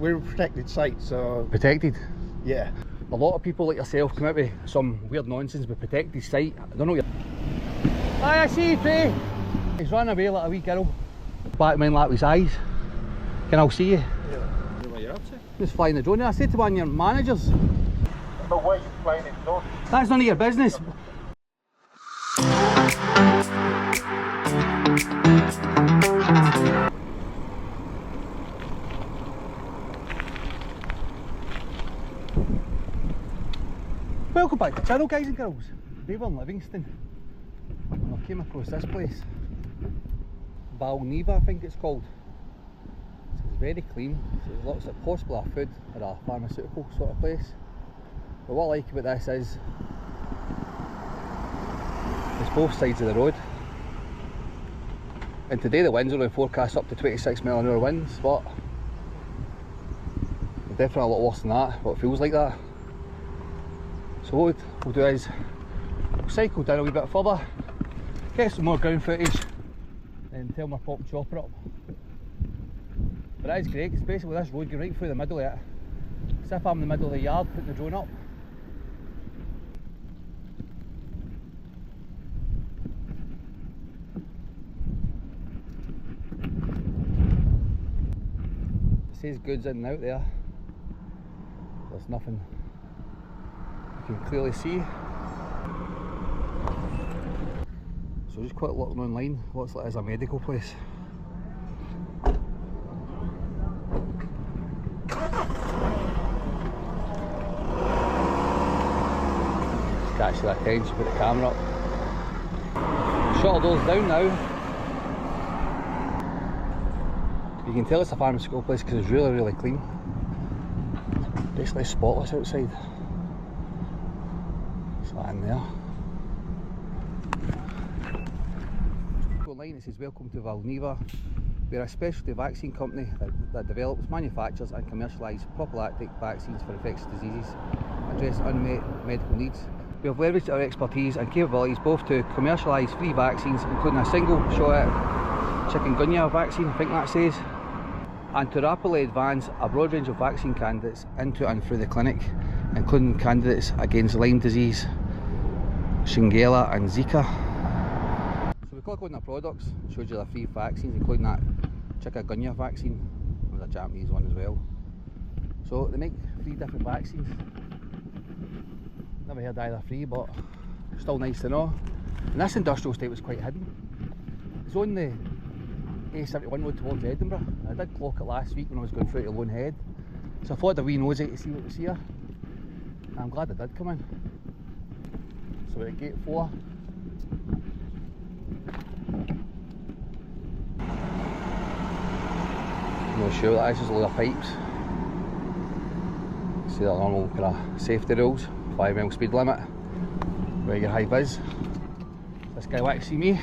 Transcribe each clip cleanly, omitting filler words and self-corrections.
We're a protected site, so... Protected? Yeah. A lot of people like yourself come out with some weird nonsense with protected site. I don't know what you're... Aye, I see you, Trey. He's running away like a wee girl. Back man like with his eyes. Can I see you? Yeah. I don't know what you're up to. Just flying the drone. I said to one of your managers. But why are you flying the drone? That's none of your business. Welcome back to the channel, guys and girls. We were in Livingston and I came across this place. Balniva, I think it's called. It's very clean. So it looks like possibly a food or a pharmaceutical sort of place. But what I like about this is it's both sides of the road. And today the winds are only forecast up to 26 mile an hour winds, but they're definitely a lot worse than that, but it feels like that. So what we'll do is we'll cycle down a wee bit further, get some more ground footage, and tell my pop chopper up. But that is great because basically this road goes right through the middle of it. As if I'm in the middle of the yard putting the drone up. It says goods in and out there. There's nothing you can clearly see. So just quite looking online, looks like it's a medical place. Catch their attention, put the camera up. Shutter doors down now. You can tell it's a pharmaceutical place because it's really clean. Basically spotless outside. What's that in there? Online it says welcome to Balniva. We're a specialty vaccine company that develops, manufactures and commercialises prophylactic vaccines for infectious diseases, address unmet medical needs. We have leveraged our expertise and capabilities both to commercialise free vaccines, including a single shot chikungunya vaccine, I think that says, and to rapidly advance a broad range of vaccine candidates into and through the clinic, including candidates against Lyme disease, Shigella and Zika. So we click on the products, shows you the free vaccines, including that chikungunya vaccine. There's a Japanese one as well. So they make 3 different vaccines. Never heard either free, but still nice to know. And this industrial estate was quite hidden. It's on the A71 road towards Edinburgh. I did clock it last week when I was going through to Lone Head. So I thought I'd a wee nosy to see what was here. And I'm glad I did come in. So we're at gate 4. I'm not sure that is just a load of pipes. See the normal kind of safety rules. 5 mile speed limit, regular high vis. This guy likes to see me.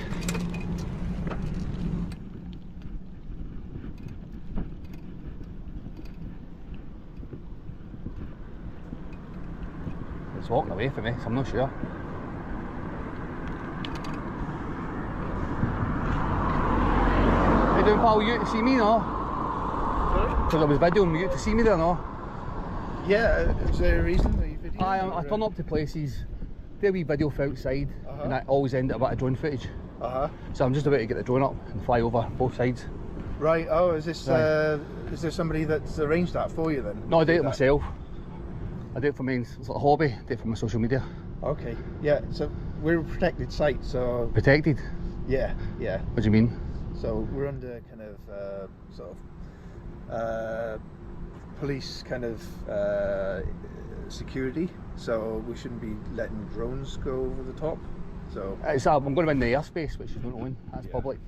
He's walking away from me, so I'm not sure. How you doing, pal? You to see me, no? Sorry? Because I was videoing you to see me there, no? Yeah, is there a reason that you video? I turn up to places, do a wee video for outside, and I always end up a bit of drone footage. So I'm just about to get the drone up and fly over both sides. Right, oh, is this, is there somebody that's arranged that for you then? No, I do it myself. I do it for me, it's like a hobby, I do it for my social media. Okay, yeah, so we're a protected site, so... Protected? Yeah. What do you mean? So we're under kind of, sort of, police kind of security, so we shouldn't be letting drones go over the top. So I'm going to in the airspace, which you don't own. That's public.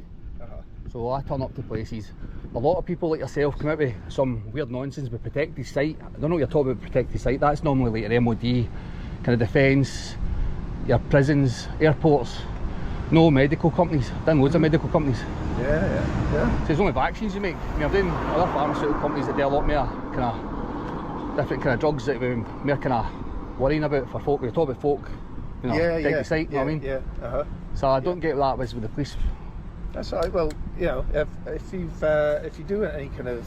So I turn up to places. A lot of people like yourself come out with some weird nonsense with protected site. I don't know what you're talking about protected site. That's normally like your MOD, kind of defence, your prisons, airports. No medical companies. I've done loads of medical companies. Yeah. So it's only vaccines you make. I mean, I've done other pharmaceutical companies that do a lot more kind of different kind of drugs that we're more kind of worrying about for folk. We're talking about folk, you know, protected site, you know what I mean? So I don't get that with the police. That's all right. Well, you know, if you do any kind of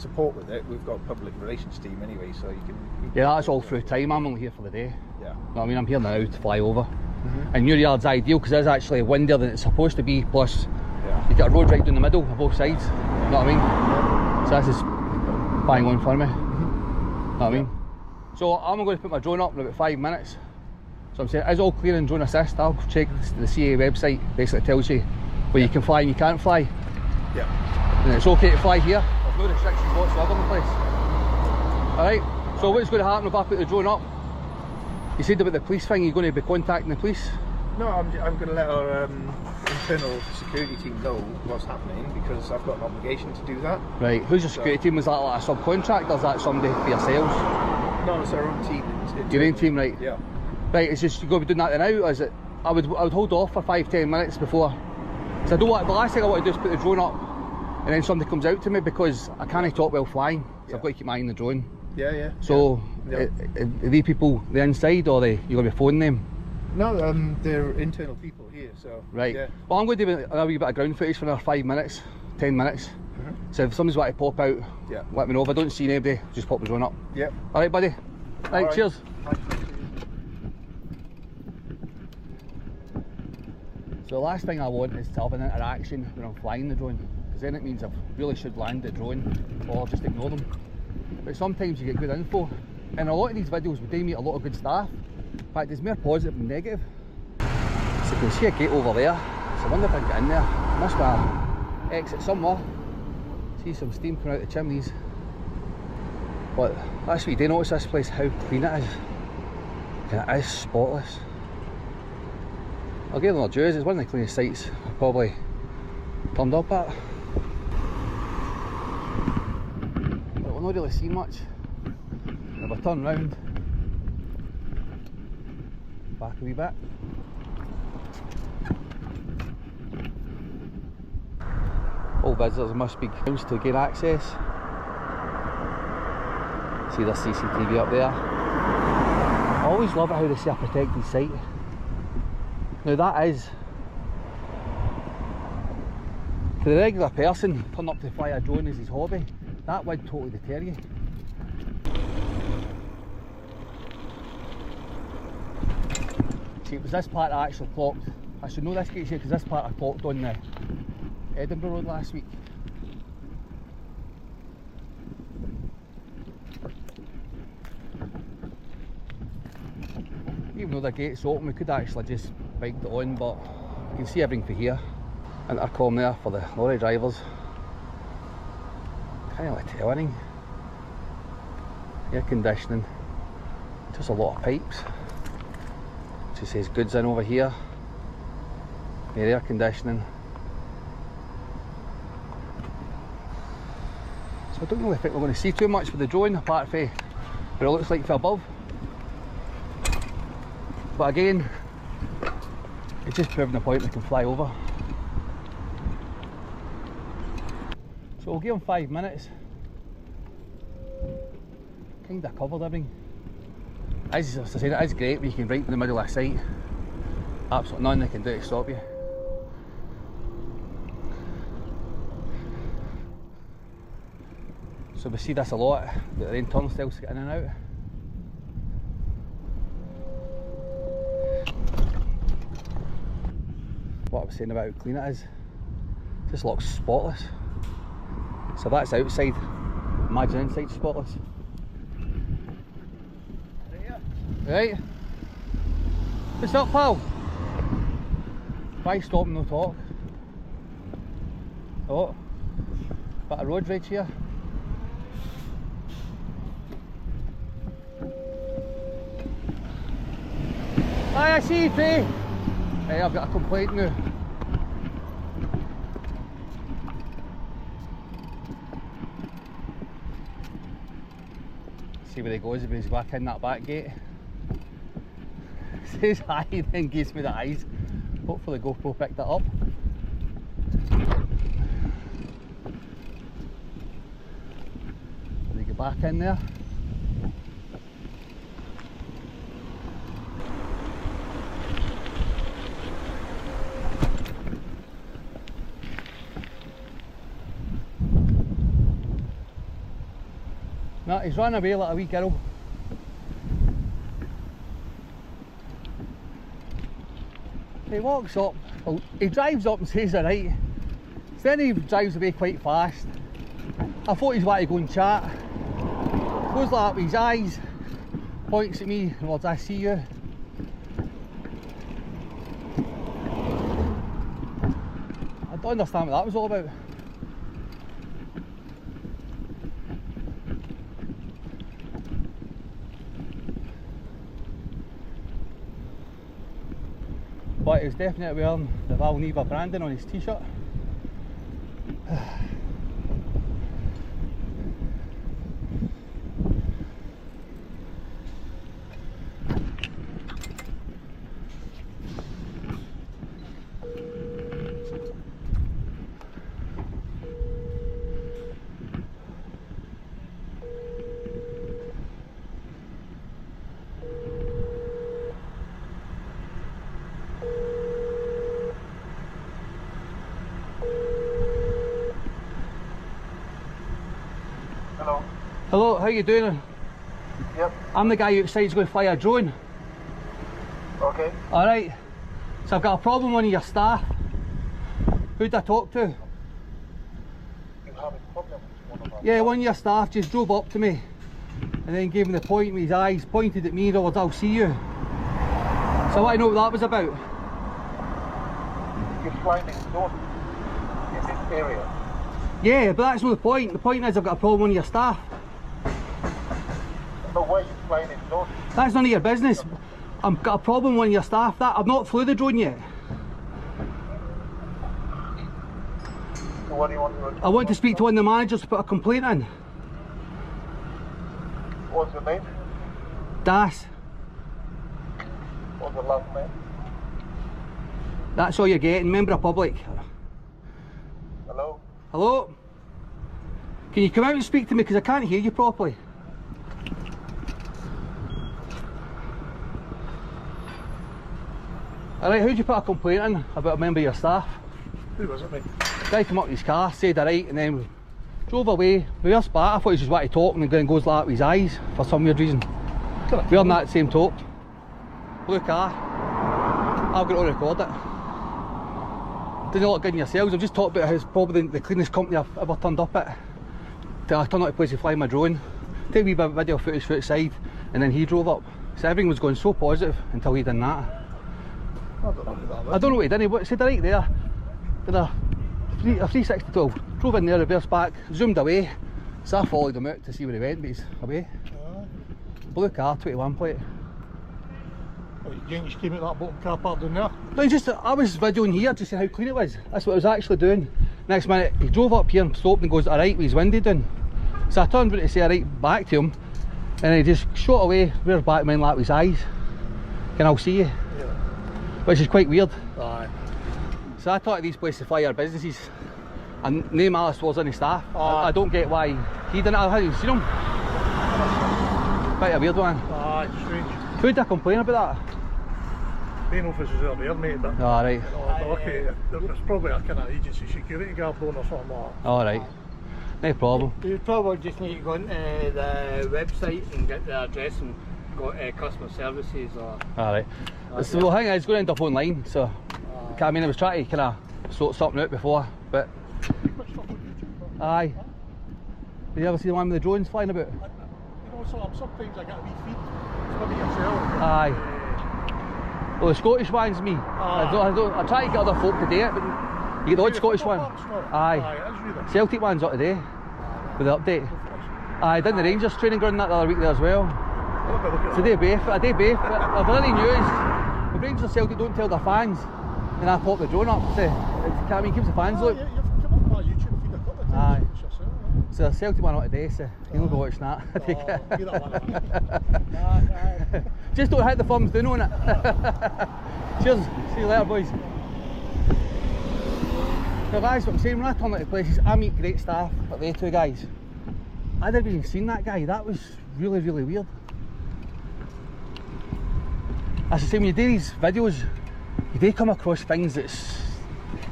support with it, we've got a public relations team anyway, so you can... Yeah, that's all through time. I'm only here for the day. Yeah. You know what I mean? I'm here now to fly over. And your yard's ideal because it's actually windier than it's supposed to be, plus you get a road right down the middle of both sides. You know what I mean? So this is bang on for me. You know what I mean? So I'm going to put my drone up in about 5 minutes. So I'm saying, it's all clear in drone assist. I'll check the CA website, basically tells you where you can fly and you can't fly. Yeah. And it's okay to fly here. There's no restrictions whatsoever in the place. Alright, so what's going to happen if I put the drone up? You said about the police thing, you're going to be contacting the police? No, I'm going to let our internal security team know what's happening, because I've got an obligation to do that. Right, who's your security team? Was that like a subcontract, or is that somebody for yourselves? No, it's our own team. Your own team, right? Yeah. Right, it's just you're going to be doing that now, or is it? I would hold off for 5-10 minutes before, because I don't want, the last thing I want to do is put the drone up and then somebody comes out to me, because I can't talk while flying, so I've got to keep my eye on the drone. Yeah. So, are they people the inside, or you're going to be phoning them? No, they're internal people here, so... Right. Yeah. Well, I'm going to do a wee bit of ground footage for another 5 minutes, 10 minutes. So if somebody's want to pop out, let me know. If I don't see anybody, just pop the drone up. Yep. Alright, buddy. Right, cheers. So the last thing I want is to have an interaction when I'm flying the drone, because then it means I really should land the drone or just ignore them. But sometimes you get good info, and a lot of these videos we do meet a lot of good staff. In fact, there's more positive than negative. So you can see a gate over there, so I wonder if I can get in there. Must be an exit somewhere. See some steam coming out the chimneys. But that's what you do notice, this place, how clean it is. And it is spotless. I'll give them their dues, it's one of the cleanest sites I've probably turned up at. But we're not really seeing much. If I turn round, back a wee bit. All visitors must be grounds to gain access. See the CCTV up there. I always love it how they say a protected site. Now that is, for the regular person turning up to fly a drone as his hobby, that would totally deter you. See, it was this part I actually clocked. I should know this gate here because this part I clocked on the Edinburgh Road last week. Even though the gate's open, we could actually just biked it on, but you can see everything from here. Intercom there for the lorry drivers. Can't really tell anything. Air conditioning. Just a lot of pipes. It says goods in over here. The air conditioning. So I don't really think we're going to see too much with the drone, apart from what it looks like from above. But again, it's just proving the point we can fly over. So we'll give them 5 minutes. Kind of covered everything. As I said, it is great when you can right in the middle of the site. Absolutely nothing they can do to stop you. So we see this a lot, that the turnstiles to get in and out. What I was saying about how clean it is, just looks spotless. So that's outside, imagine inside spotless. Right, what's up, pal? Why stop and no talk? Oh, bit of road rage here. Hi, I see you, Faye. Hey, I've got a complaint now. See where he goes if he's back in that back gate. Says hi, then gives me the eyes. Hopefully GoPro picked that up. When they get back in there. No, he's running away like a wee girl. He walks up, well, he drives up and says alright. Then he drives away quite fast. I thought he's wanted to go and chat. Goes like that with his eyes, points at me and words, "I see you." I don't understand what that was all about. But he's definitely wearing the Valneva branding on his t-shirt. Hello. Hello, how you doing? Yep. I'm the guy outside's going to fly a drone. Okay. Alright, so I've got a problem with one of your staff. Who'd I talk to? You have a problem with one of our Yeah, one of your staff just drove up to me and then gave me the point with his eyes, pointed at me and words, "I'll see you." So I want to know what that was about. You're flying in zone in this area. Yeah, but that's not the point. The point is I've got a problem with one of your staff. No way you're flying in zone. That's none of your business. I've got a problem with one of your staff. I've not flew the drone yet. So what do you want to do? I want to speak to one of the managers to put a complaint in. What's your name? Das. What's the last name? That's all you're getting. Member of public. Hello? Hello? Can you come out and speak to me because I can't hear you properly? Alright, who'd you put a complaint in about a member of your staff? Who was it, mate? Guy came up in his car, said alright, and then drove away. Reverse back. I thought he just wanted to talk and then goes like that with his eyes for some weird reason. We're on that same talk. Blue car. I've got to record it. Didn't look good in yourselves. I've just talked about how it's probably the cleanest company I've ever turned up at. I turned up to a place to fly my drone. Take a wee bit of video footage for outside, and then he drove up. So everything was going so positive until he done that. I don't know who that was. I don't know what he did. He said right there. Did a 360 12. Drove in there, reverse back, zoomed away. So I followed him out to see where he went, but he's away. Blue car, 21 plate. Oh, you just came out that bottom car park down there? No, I was videoing here to see how clean it was. That's what I was actually doing. Next minute, he drove up here and stopped and goes, "Alright," with his window down. So I turned around to say alright back to him, and he just shot away, rear back mine like with his eyes. "Can I see you?" Yeah. Which is quite weird. Aye. So I thought these places fire businesses, and no malice towards any staff. I don't get why he didn't. I hadn't seen him. Quite a weird one. Aye, strange. Who'd I complain about that? Main officers are there, mate, but Alright. there's probably a kind of agency security guard on or something like that. Alright. No problem. You probably just need to go into the website and get the address and go to customer services or... Alright. So the thing is, it's going to end up online, so... I mean, I was trying to kind of sort something out before, but... Aye. Did you ever see the one with the drones flying about? You know, sometimes I get a wee feed. It's maybe yourself. Aye. Well, the Scottish one's me. I try to get other folk to do it, but you get the odd Scottish one. Aye. Aye, it is really. Celtic one's up today, with the update. Aye, did the Rangers training ground that the other week there as well. It's a day both. If there any news, the Rangers and Celtic don't tell their fans, and I pop the drone up to, I mean, keeps the fans look. You've come up my YouTube feed a couple of times. Aye. Yourself, So the Celtic one up today, so you'll be watching that. I take it. give that one a Just don't hit the thumbs down on it. Cheers. See you later, boys. Now guys, what I'm saying, when I turn out to places, I meet great staff, like they two guys. I'd never even seen that guy. That was really, really weird. As I say, when you do these videos, you do come across things that's...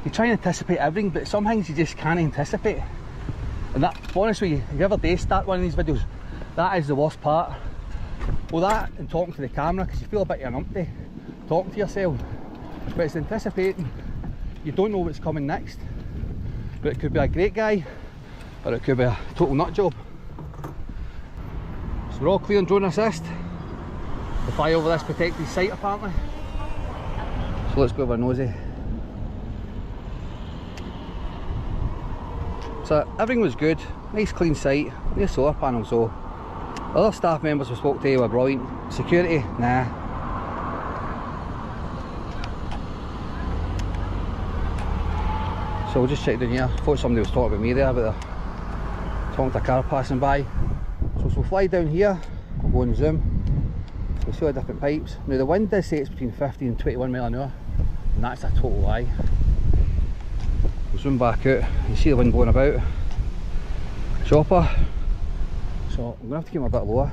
You try and anticipate everything, but some things you just can't anticipate. And that, honestly, if you ever do start one of these videos, That is the worst part. Well, that and talking to the camera, because you feel a bit of an umpty talking to yourself, but it's anticipating. You don't know what's coming next, but it could be a great guy or it could be a total nut job. So we're all clear on drone assist to fly over this protected site apparently. So let's go over nosy. So everything was good, nice clean site, near solar panels. So other staff members we spoke to were brilliant. Security, nah. So we'll just check down here. Thought somebody was talking about me there, but they're talking to a car passing by. So we'll fly down here, we'll go and zoom. So we'll see all the different pipes. Now the wind does say it's between 50 and 21 mile an hour, and that's a total lie. We'll zoom back out, you see the wind blowing about. Chopper. So I'm going to have to keep him a bit lower.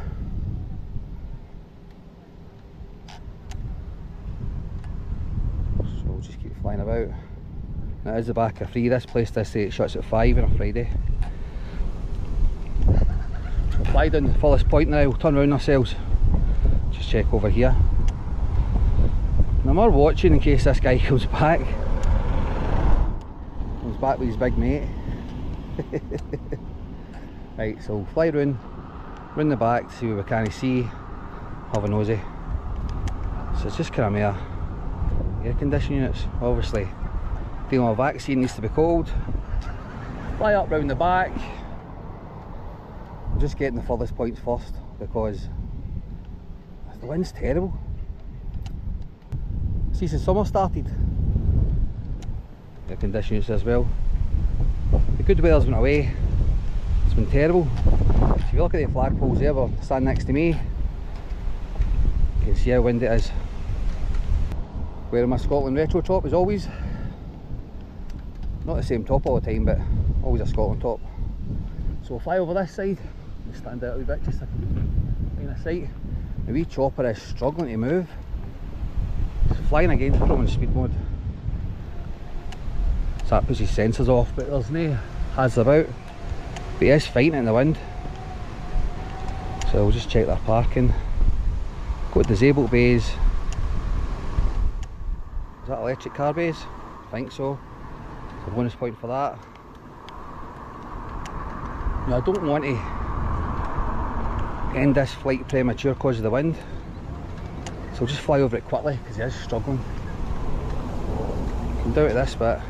So we'll just keep flying about. Now it is the back of 3, this place does say it shuts at 5 on a Friday. We'll fly down the fullest point now, we'll turn around ourselves. Just check over here. Now we're watching in case this guy comes back. Comes back with his big mate. Right, so we'll fly round the back to see what we can see, have a nosy. So it's just kind of mere air conditioning units, obviously. Dealing with vaccine needs to be cold. Fly up round the back. I'm just getting the furthest points first because the wind's terrible. See, since summer started, air conditioning units as well. The good weather's went away. It's been terrible. So if you look at the flagpoles there, we're standing next to me. You can see how windy it is. Wearing my Scotland retro top as always. Not the same top all the time, but always a Scotland top. So we'll fly over this side. Just stand out a wee bit just to find a sight. The wee chopper is struggling to move. It's flying again, put him in speed mode. So that puts his sensors off, but there's no hazard about. But he is fighting in the wind. So we'll just check their parking. Got disabled bays. Is that electric car bays? I think so. So bonus point for that. Now I don't want to end this flight premature because of the wind. So I'll just fly over it quickly because he is struggling. Come down to this bit.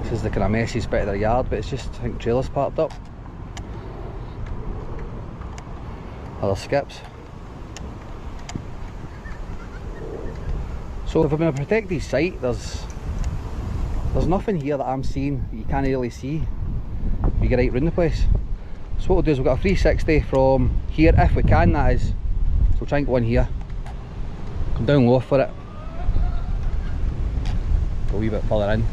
This is the kind of messiest bit of their yard, but it's just, I think, trailers parked up. Other skips. So if I'm in a protected site, there's nothing here that I'm seeing that you can't really see if you get right round the place. So what we'll do is we've got a 360 from here, if we can, that is. So we'll try and get one here. Come down low for it. Go a wee bit further in.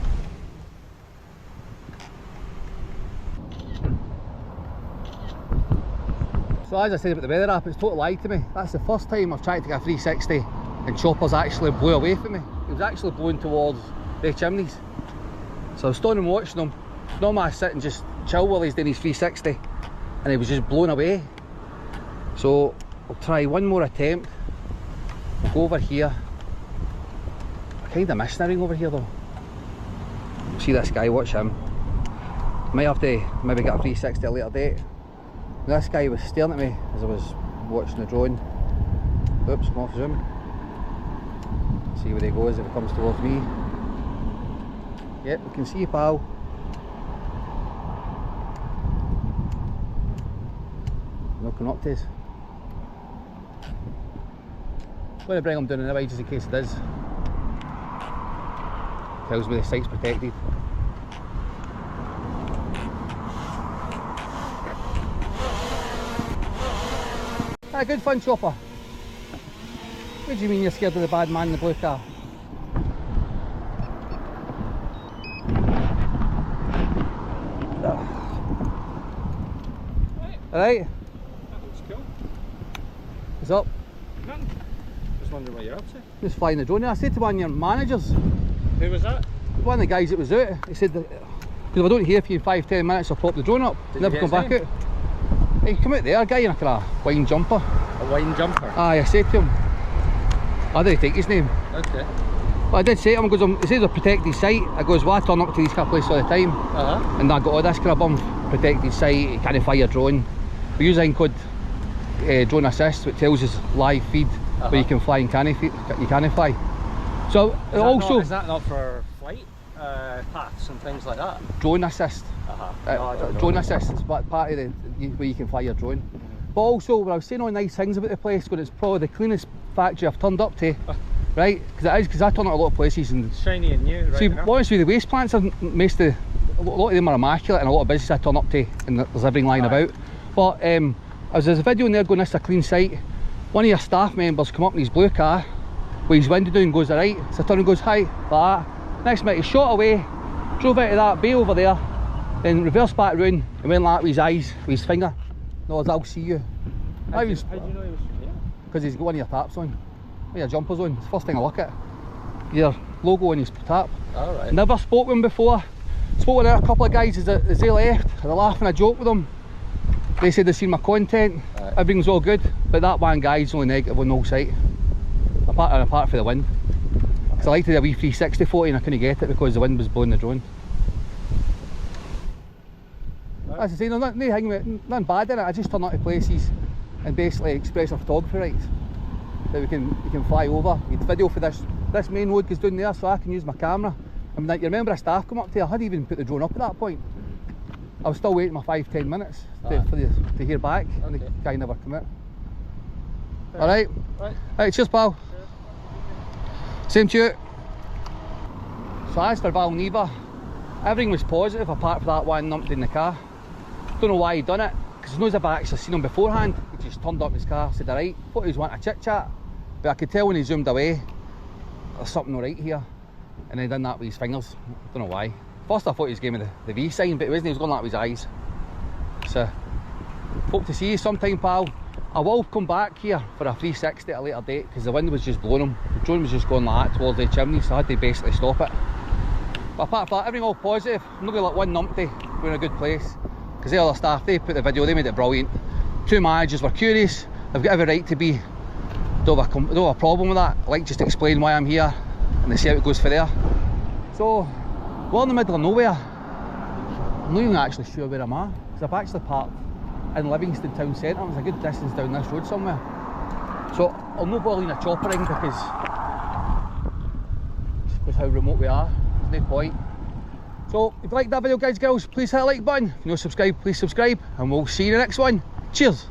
So as I said about the weather app, it's totally lied to me. That's the first time I've tried to get a 360 and choppers actually blew away from me. It was actually blowing towards the chimneys. So I was standing and watching him. Normally I sit and just chill while he's doing his 360 and he was just blown away. So I'll try one more attempt. We'll go over here. I kind of missed everything over here though. See this guy, watch him. Might have to maybe get a 360 at a later date. This guy was staring at me as I was watching the drone. Oops, I'm off zoom. See where he goes if it comes towards me. Yep, we can see you, pal. Looking up to us. I'm going to bring him down in the way just in case it is. Tells me the site's protected. Good fun, chopper. What do you mean you're scared of the bad man in the blue car? Alright? That looks cool. What's up? Nothing. Just wondering what you're up to. Just flying the drone. I said to one of your managers. Who was that? One of the guys that was out. He said that because if I don't hear for you in 5-10 minutes I'll pop the drone up. Did never you come get back his out. He come out there, a guy in a kind of wine jumper. A wine jumper? Aye, I said to him, I didn't take his name. Okay. But I did say to him, he says a protected site. I goes, well, I turn up to these kind of places all the time. And I got all this kind of bum protected site, you can't fly your drone. We use a thing called drone assist, which tells us live feed where you can fly and you can't fly. So is that not for flight paths and things like that? Drone assist. Drone assist is part of where you can fly your drone. But also, when I was saying all nice things about the place, because it's probably the cleanest factory I've turned up to, right? Because I turn up a lot of places and it's shiny and new, right? See, honestly, the waste plants are a lot of them are immaculate, and a lot of businesses I turn up to, and there's everything lying about. But there's a video in there going, this is a clean site. One of your staff members come up in his blue car with his window down, goes alright, so I turn and goes hi, like that. Next minute he shot away, drove out of that bay over there, then reversed back round and went like that with his eyes, with his finger. No, I'll see you. How do you know he was from here? Because he's got one of your taps on, one of your jumpers on. It's the first thing I look at. Your logo on his tap. Alright. Never spoke with him before. Spoke with a couple of guys as they left. I laughed and I joked with them. They said they've seen my content, everything's all good, but that one guy's only negative on the whole site. Apart from the wind. Because I liked the wee 360 photo and I couldn't get it because the wind was blowing the drone. As I say, no, nothing bad in it. I just turn up to places and basically express our photography rights. That we can fly over. We had video for this main road goes down there, so I can use my camera. I mean, like, you remember a staff come up to you, I hadn't even put the drone up at that point. I was still waiting my 5-10 minutes to hear back, and the guy never came out. Alright? Right, cheers pal. Same to you. So as for Valneva, everything was positive apart from that one numpty in the car. Don't know why he done it, because it's not as if I actually seen him beforehand. He just turned up in his car, said alright, thought he was wanting a chit chat, but I could tell when he zoomed away, there's something alright here. And he done that with his fingers, don't know why. First I thought he was giving me the V sign, but it wasn't, he was going like with his eyes. So, hope to see you sometime pal. I will come back here for a 360 at a later date, because the wind was just blowing him. The drone was just going like that towards the chimney, so I had to basically stop it. But apart from that, everything all positive. I'm not going to let one numpty, we're in a good place. Because the other staff, they put the video, they made it brilliant. 2 managers were curious, they've got every right to be. Don't have a problem with that. I like just to explain why I'm here, and they see how it goes for there. So, we're in the middle of nowhere. I'm not even actually sure where I'm at, because I've actually parked in Livingston town centre. There's a good distance down this road somewhere. So, I'll not bother in a chopper ring because how remote we are. There's no point. So, if you liked that video guys, girls, please hit the like button. If you're not subscribed, please subscribe, and we'll see you in the next one. Cheers!